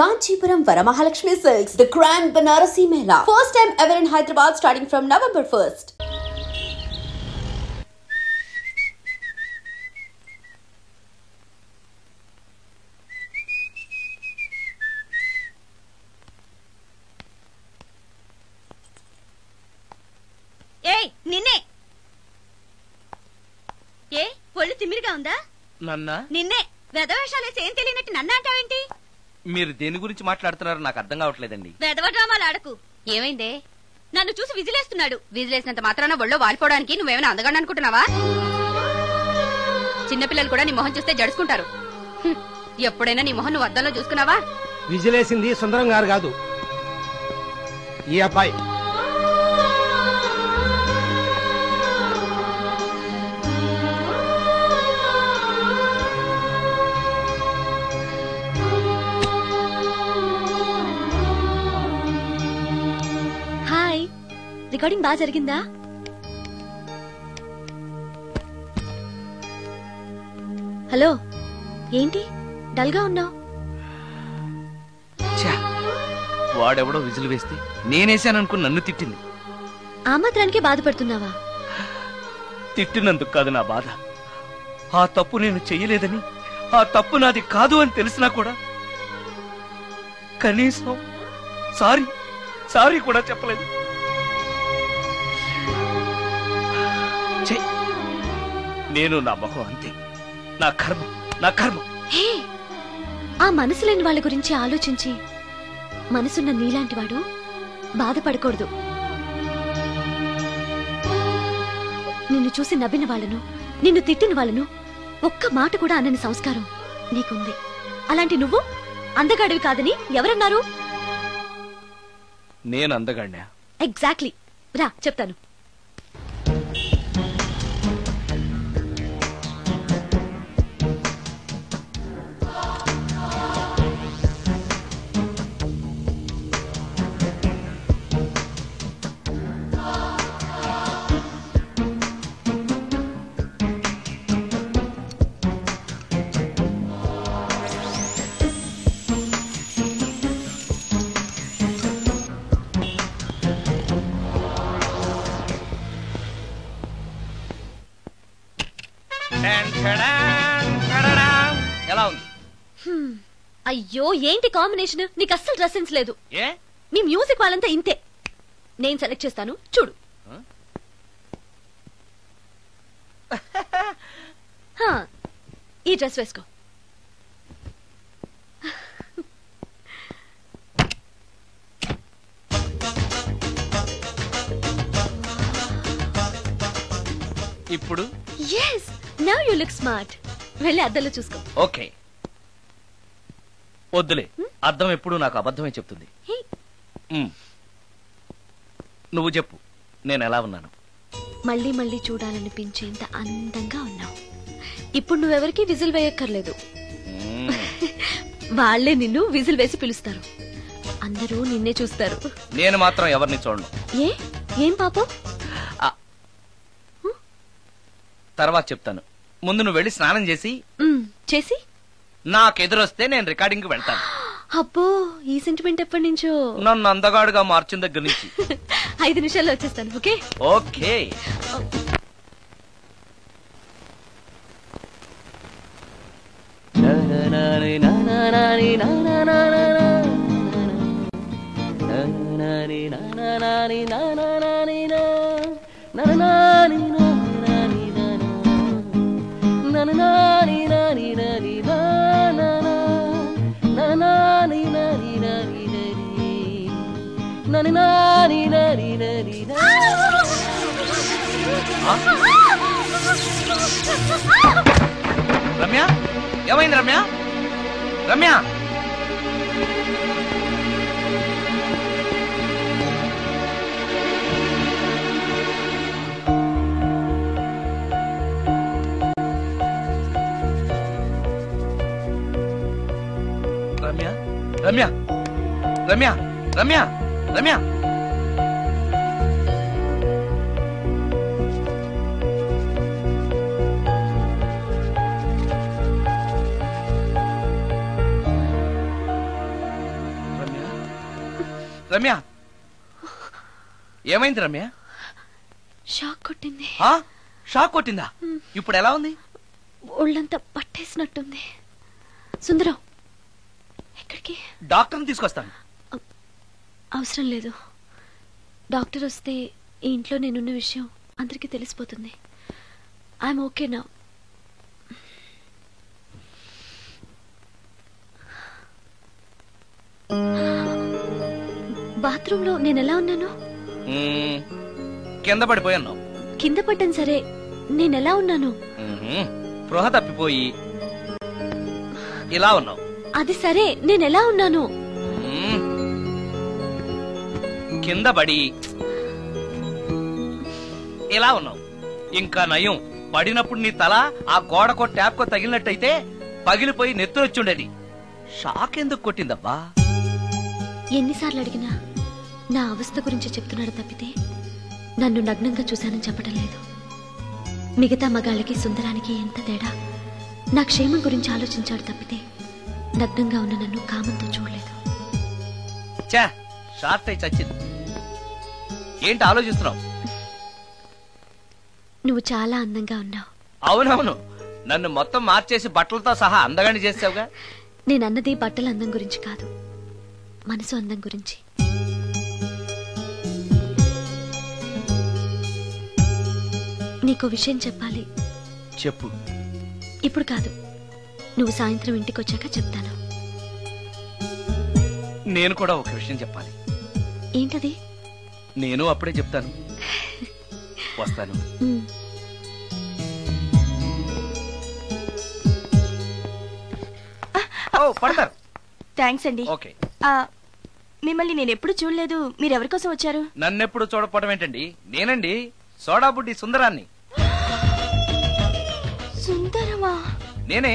Kanchipuram Varamahalakshmi Silks, the Grand Banarasi Mela. First time ever in Hyderabad starting from November 1st. Hey, Ninne! Hey, ఒళ్ళు తిమ్మిరిగా ఉందా? నన్నా? నిన్నే వెధవేషాలేసి ఏం తెలియనట్టు నన్ను అంటావేంటి? మీరు దేని గురించి మాట్లాడుతున్నారో నాకు అర్థం కావట్లేదండి. వెధవ డ్రామాలు ఆడకు. ఏమైందే? నన్ను చూసి విజిలేస్తున్నాడు. విజిలేసినంత మాత్రాన ఒళ్ళో వాలిపోవడానికి నువ్వేమైనా అందగాడు అనుకుంటున్నావా? చిన్నపిల్లలు కూడా నీ మొహం చూస్తే జడుచుకుంటారు. ఎప్పుడైనా నీ మొహం నువ్వు అద్దంలో చూసుకున్నావా? విజిలేసింది సుందరం గారు కాదు, ఈ అబ్బాయి. రికార్డింగ్ బాగా జరిగిందా? హలో, ఏంటి డల్ గా ఉన్నావు? వాడెవడో విజిల్ వేస్తే నేనేసాననుకుని నన్ను తిట్టింది. ఆ మాత్రానికి బాధపడుతున్నావా? తిట్టినందుకు కాదు నా బాధ. ఆ తప్పు నేను చెయ్యలేదని, ఆ తప్పు నాది కాదు అని తెలిసినా కూడా కనీసం సారీ కూడా చెప్పలేదు. నేను నా మొహం అంతే. నా కర్మ. ఆ మనసు లేని వాళ్ళ గురించి ఆలోచించి మనసున్న నీలాంటి వాడు బాధపడకూడదు. నిన్ను చూసి నవ్విన వాళ్ళను, నిన్ను తిట్టిన వాళ్ళను ఒక్క మాట కూడా అనని సంస్కారం నీకుంది. అలాంటి నువ్వు అందగాడివి కాదని ఎవరన్నారు? నేను అందగాడినా? ఎగ్జాక్ట్లీ. రా చెప్తాను. ఎలా ఉంది? అయ్యో, ఏంటి కాంబినేషన్? నీకు అస్సలు డ్రెస్ సెన్స్ లేదు. ఏ? మీ మ్యూజిక్ వాళ్ళంతా ఇంతే. నేను సెలెక్ట్ చేస్తాను, చూడు. ఈ డ్రెస్ వేసుకో. ఇప్పుడు yes, now you look smart. వెళ్ళి అద్దంలో చూసుకో. ఓకే. వద్దులే, అద్దం ఎప్పుడు నాకు అబద్ధమే చెప్తుంది. నువ్వు చెప్పు, నేను ఎలా ఉన్నాను? మళ్ళీ మళ్ళీ చూడాలనిపించేంత అందంగా ఉన్నావు. ఇప్పుడు నువ్వెవరికి విజిల్ వేయక్కర్లేదు. వాళ్లే నిన్ను విజిల్ వేసి పిలుస్తారు. అందరూ నిన్నే చూస్తారు. నేను మాత్రం ఎవరిని చూడను. ఏం పాపం? తర్వాత చెప్తాను. ముందు నువ్వు వెళ్ళి స్నానం చేసి నాకెదురొస్తే నేను రికార్డింగ్ వెళ్తాను. అబ్బో, ఈ సెంటిమెంట్ ఎప్పటి నుంచో? నన్ను అందగాడుగా మార్చిన దగ్గర నుంచి. 5 నిమిషాల్లో వచ్చేస్తాను. Okay okay. రమ్య, ఏమైంది రమ్య? రమ్య, రమ్య, రమ్య, రమ్య, రమ్య. రమ్య, ఏమైంది రమ్య? షాక్ కొట్టింది. షాక్ కొట్టిందా? ఇప్పుడు ఎలా ఉంది? ఒళ్ళంతా పట్టేసినట్టుంది. సుందరం, ఎక్కడికి? డాక్టర్ని తీసుకొస్తాను. అవసరం లేదు. డాక్టర్ వస్తే ఈ ఇంట్లో నేనున్న విషయం అందరికీ తెలిసిపోతుంది. ఐఎమ్ ఓకే నా. బాత్రూంలో నేను ఎలా ఉన్నాను? కింద పడిపోయాను. కింద పడ్డాను సరే, నేను ఎలా ఉన్నాను? స్పృహ తప్పిపోయి ఇలా ఉన్నావు. అది సరే, నేను ఎలా ఉన్నాను? కింద పడి ఇలా ఉన్నావు. ఇంకా నయం, పడినప్పుడు నీ తల ఆ గోడకో ట్యాప్కో తగిలినట్టయితే పగిలిపోయి నెత్తురొచ్చుండేది. షాక్ ఎందుకు కొట్టిందబ్బా? ఎన్నిసార్లు అడిగినా నా అవస్థ గురించి చెప్తున్నాడు తప్పితే నన్ను నగ్నంగా చూశానని చెప్పడం లేదు. మిగతా మగాళ్ళకి సుందరానికి ఎంత తేడా. నా క్షేమం గురించి ఆలోచించాడు తప్పితే నగ్నంగా ఉన్న నన్ను కామంతో చూడలేదు. షార్ట్ అయి చచ్చింది. ఏంటి ఆలోచిస్తున్నావు? నువ్వు చాలా అందంగా ఉన్నావు. అవునవును, నన్ను మొత్తం మార్చేసి బట్టలతో సహా అందగాని చేసావుగా. నేనన్నది బట్టల అందం గురించి కాదు, మనసు అందం గురించి. నీకో విషయం చెప్పాలి. చెప్పు. ఇప్పుడు కాదు, నువ్వు సాయంత్రం ఇంటికి వచ్చాక చెప్తాను. నేను కూడా ఒక విషయం చెప్పాలి. ఏంటది? నేను అప్పుడే చెప్తాను. వస్తాను. పడతారు. థ్యాంక్స్ అండి. ఓకే. మిమ్మల్ని నేను ఎప్పుడు చూడలేదు. మీరెవరి కోసం వచ్చారు? నన్నెప్పుడు చూడకపోవడం ఏంటండి? నేనండి, సోడా బుడ్డి సుందరాన్ని. సుందరమా? నేనే.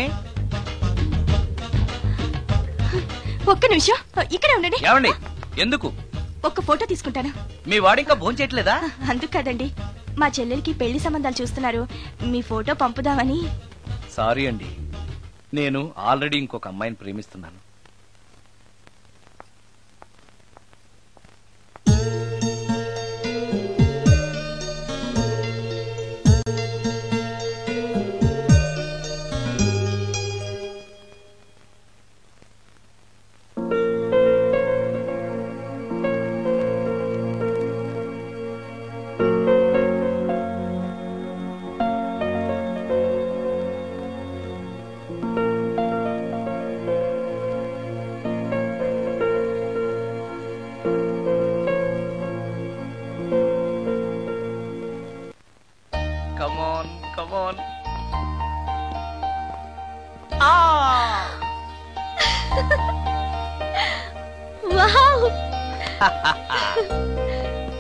ఒక్క నిమిషం ఇక్కడే ఉండండి. ఏమండి? ఎందుకు? ఒక్క ఫోటో తీసుకుంటాను. మీ వాడింకా భోంచేయట్లేదా? అందుకు కాదండి, మా చెల్లెలికి పెళ్లి సంబంధాలు చూస్తున్నారు. మీ ఫోటో పంపుదామని. సారీ అండి, నేను ఆల్రెడీ ఇంకొక అమ్మాయిని ప్రేమిస్తున్నాను.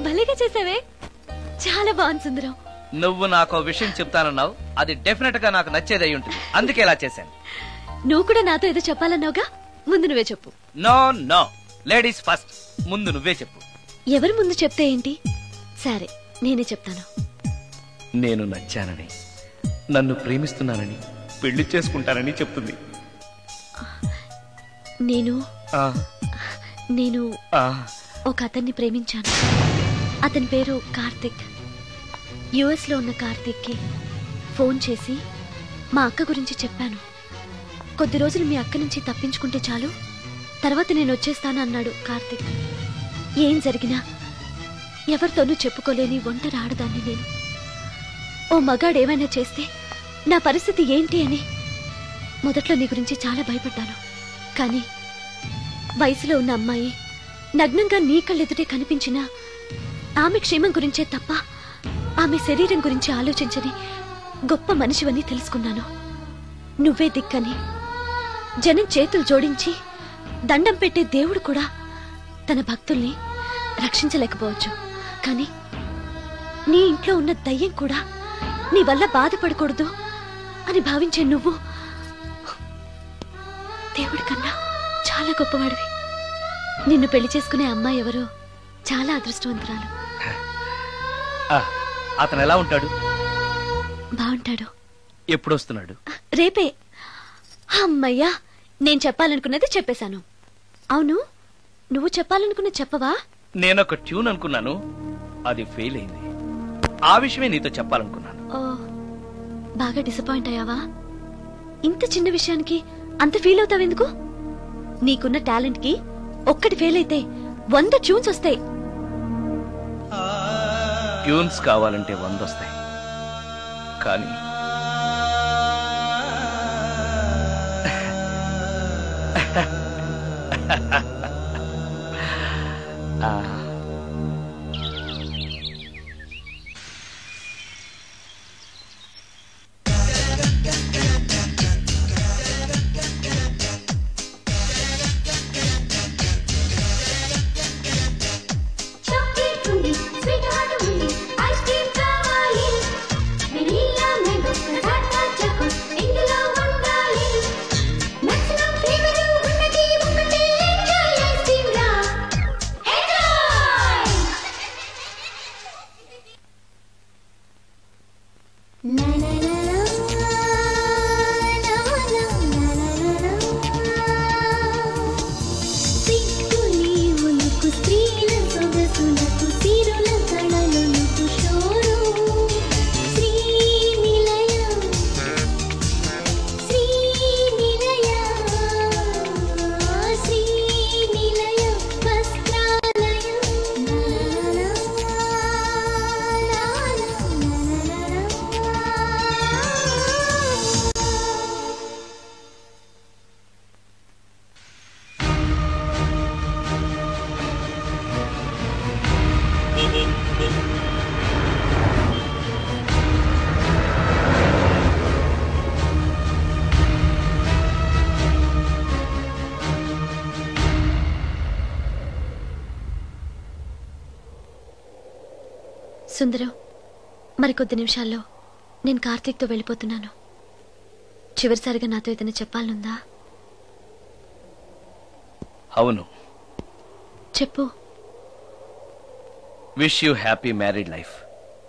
భలేగా చేసావే, చాలా బాగుంది సుందరం. నువ్వు నాకు విషయం చెప్తానన్నావు, అది డెఫినెట్ గా నాకు నచ్చేది అయి ఉంటుంది, అందుకే ఇలా చేశాను. నువ్వు కూడా నాతో ఏదో చెప్పాలన్నావుగా, ముందు నువ్వే చెప్పు. No no, ladies first. ముందు నువ్వే చెప్పు. ఎవరి ముందు చెప్తే ఏంటి? సరే, నేనే చెప్తాను. నేను నచ్చానని, నన్ను ప్రేమిస్తున్నానని, పెళ్లి చేసుకుంటానని చెప్తుంది. నేను ఒక అతన్ని ప్రేమించాను. అతని పేరు కార్తిక్. యుఎస్ లో ఉన్న కార్తిక్ కి ఫోన్ చేసి మా అక్క గురించి చెప్పాను. కొద్ది రోజులు మీ అక్క నుంచి తప్పించుకుంటే చాలు, తర్వాత నేను వచ్చేస్తాను అన్నాడు కార్తిక్. ఏం జరిగినా ఎవరితోనూ చెప్పుకోలేని ఒంటరి ఆడదాన్ని నేను. ఓ మగాడు ఏమైనా చేస్తే నా పరిస్థితి ఏంటి అని మొదట్లో నీ గురించి చాలా భయపడ్డాను. కానీ వయసులో ఉన్న అమ్మాయి నగ్నంగా నీ కళ్ళెదుటే కనిపించినా ఆమె క్షేమం గురించే తప్ప ఆమె శరీరం గురించి ఆలోచించని గొప్ప మనిషివని తెలుసుకున్నాను. నువ్వే దిక్కని, జనం చేతులు జోడించి దండం పెట్టే దేవుడు కూడా తన భక్తుల్ని రక్షించలేకపోవచ్చు. కానీ నీ ఇంట్లో ఉన్న దయ్యం కూడా నీ వల్ల బాధపడకూడదు అని భావించే నువ్వు దేవుడి కన్నా చాలా గొప్పవాడివి. నిన్ను పెళ్లి చేసుకునే అమ్మాయి ఎవరో చాలా అదృష్టవంతురాలు. అతను ఎలా ఉంటాడు? బాగుంటాడు. ఎప్పుడు వస్తున్నాడు? రేపే. అమ్మయ్యా, నేను చెప్పాలనుకున్నది చెప్పేశాను. అవును, నువ్వు చెప్పాలనుకున్న చెప్పవా? నేనొక ట్యూన్ అనుకున్నాను, అది ఫెయిల్ అయింది. ఆ విషయమే నీతో చెప్పాలనుకున్నాను. ఓ, బాగా డిసప్పాయింట్ అయ్యావా? ఇంత చిన్న విషయానికి అంత ఫీల్ అవుతావెందుకు? నీకున్న టాలెంట్ కి ఒక్కటి ఫెయిల్ అయితే 100 ట్యూన్స్ వస్తాయి. ట్యూన్స్ కావాలంటే 100 వస్తాయి, కానీ సుందరం, మరికొద్ది నిమిషాల్లో నేను కార్తీక్తో వెళ్ళిపోతున్నాను. చివరిసారిగా నాతో ఏదైనా చెప్పాలనుందా? అవును, చెప్పు. Wish you happy married life.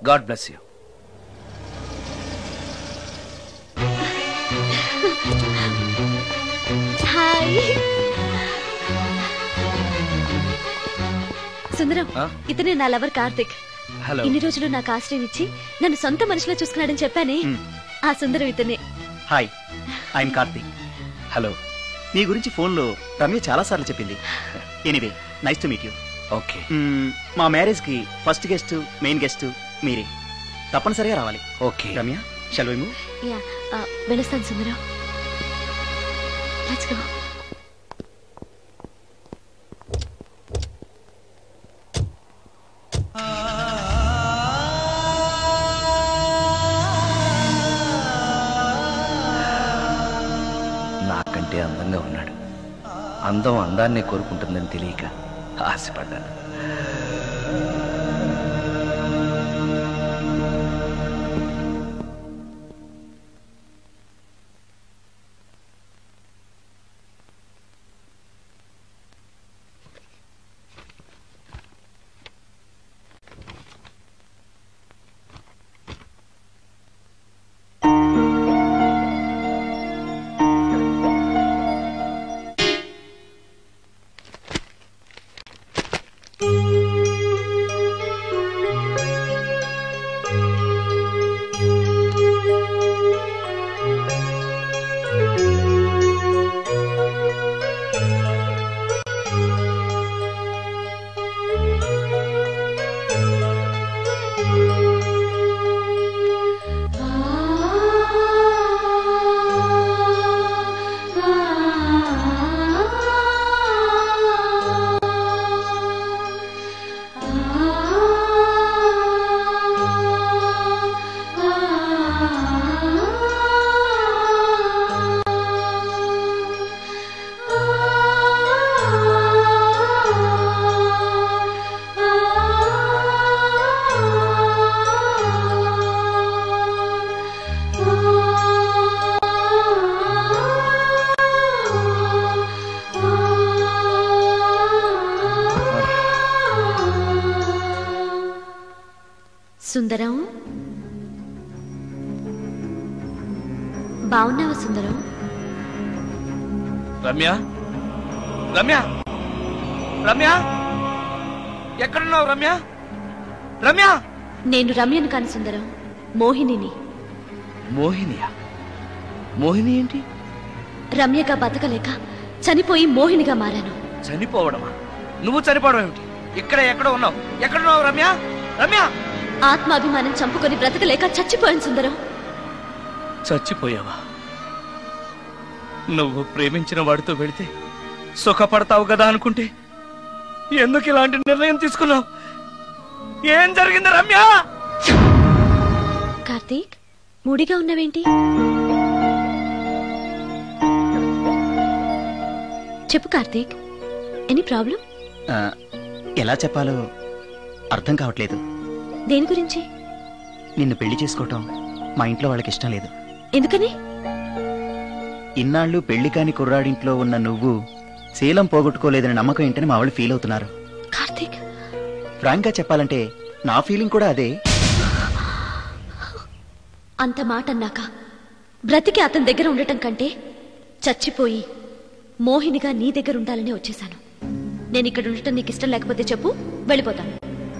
God bless you. Hi Sundaram, ఇతనే నా లవర్ కార్తిక్. హలో. ఇన్ని రోజులు నాకు ఆశ్రయం ఇచ్చి నన్ను సొంత మనిషిలో చూసుకున్నాడని చెప్పానే, ఆ సుందరం ఇతనే. Hi, I am Karthik. హలో. మీ గురించి ఫోన్లో రమ్య చాలా సార్లు చెప్పింది. Anyway, nice to meet you. Okay. మా మ్యారేజ్ కి ఫస్ట్ గెస్ట్, మెయిన్ గెస్ట్ మీరే. తప్పనిసరిగా రావాలి. Okay Ramya, shall we move? Yeah, వెళ్ళొస్తాను సుందరం. Let's go. నాకంటే అందంగా ఉన్నాడు. అందం అందాన్నే కోరుకుంటుందని తెలియక ఆశపడ్డాను. సుందరం, బాగున్నావా సుందరం? రమ్య, రమ్య, రమ్య, ఎక్కడున్నావు రమ్య? రమ్య, నేను రమ్యను కాని సుందరం, మోహినిని. మోహినియా? మోహిని ఏంటి? రమ్యగా బతకలేక చనిపోయి మోహినిగా మారాను. చనిపోవడమా? నువ్వు చనిపోవడం ఏమిటి? ఇక్కడ ఎక్కడో ఉన్నావు. ఎక్కడున్నావు రమ్య? రమ్య, ఆత్మాభిమానం చంపుకొని బ్రతకలేక చచ్చిపోయాను సుందరం. చచ్చిపోయావా? నువ్వు ప్రేమించిన వాడితో వెళితే సుఖపడతావు కదా అనుకుంటే ఎందుకు ఇలాంటి నిర్ణయం తీసుకున్నావు? ఏం జరిగింది రమ్య? కార్తీక్, మూడిగా ఉన్నవేంటి? చెప్పు కార్తీక్, ఎనీ ప్రాబ్లం? ఎలా చెప్పాలో అర్థం కావట్లేదు. దేని గురించి? నిన్ను పెళ్లి చేసుకోవటం మా ఇంట్లో వాళ్ళకి ఇష్టం లేదు. ఎందుకని? ఇన్నాళ్ళు పెళ్లి కాని కుర్రాడింట్లో ఉన్న నువ్వు శీలం పోగొట్టుకోలేదని నమ్మకం ఏంటని మా వాళ్ళు ఫీల్ అవుతున్నారు. కార్తీక్, ఫ్రాంక్ గా చెప్పాలంటే నా ఫీలింగ్ కూడా అదే. అంత మాట అన్నాక బ్రతికి అతని దగ్గర ఉండటం కంటే చచ్చిపోయి మోహినిగా నీ దగ్గర ఉండాలని వచ్చేశాను. నేను ఇక్కడ ఉండటం నీకు ఇష్టం లేకపోతే చెప్పు, వెళ్ళిపోతాను.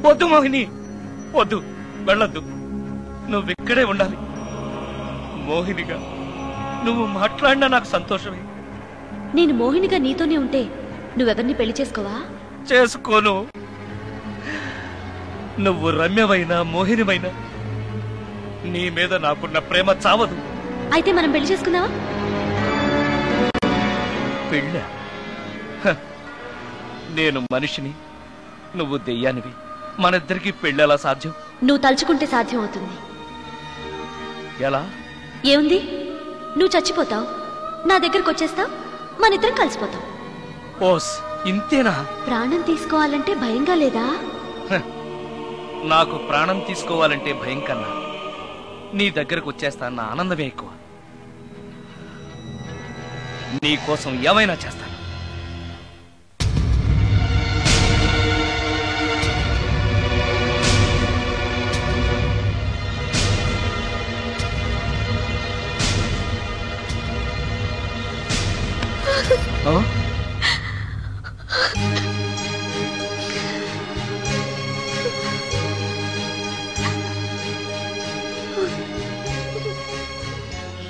వద్దు మోహిని, వద్దు, వెళ్ళొద్దు. నువ్వు ఇక్కడే ఉండాలి. మోహినిగా నువ్వు మాట్లాడినా నాకు సంతోషమే. నేను మోహినిగా నీతోనే ఉంటే నువ్వెవరిని పెళ్లి చేసుకోవా? చేసుకోను. నువ్వు రమ్యమైనా మోహినిమైనా నీ మీద నాకున్న ప్రేమ చావదు. అయితే మనం పెళ్లి చేసుకుందావా? పెళ్ళ? నేను మనిషిని, నువ్వు దెయ్యానివి. మనిద్దరికి పెళ్ళెలా సాధ్యం? నువ్వు తలుచుకుంటే సాధ్యం అవుతుంది. ఎలా? ఏముంది, నువ్వు చచ్చిపోతావు, నా దగ్గరకు వచ్చేస్తావు, మనిద్దరం కలిసిపోతాం. ఓస్, ఇంతేనా? ప్రాణం తీసుకోవాలంటే భయంగా లేదా? నాకు ప్రాణం తీసుకోవాలంటే భయం కన్నా నీ దగ్గరకు వచ్చేస్తాన్న ఆనందమే ఎక్కువ. నీ కోసం ఏమైనా చేస్తాను.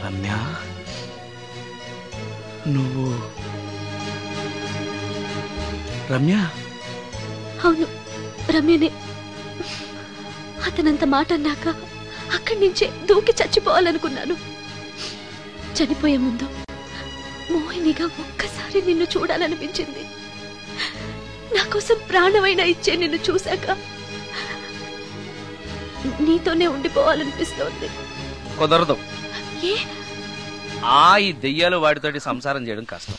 రమ్య, నువ్వు రమ్య? అవును, రమ్యనే. అతనంత మాట అన్నాక అక్కడి నుంచే దూకి చచ్చిపోవాలనుకున్నాను. చనిపోయే ముందు మోహినిగా ఒక్కసారి నిన్ను చూడాలనిపించింది. నా కోసం ప్రాణమైనా ఇచ్చే నిన్ను చూశాక నీతోనే ఉండిపోవాలనిపిస్తోంది. కుదరదు. ఏ? ఈ దెయ్యాలు వాడితోటి సంసారం చేయడం కష్టం.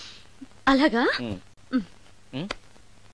అలాగా?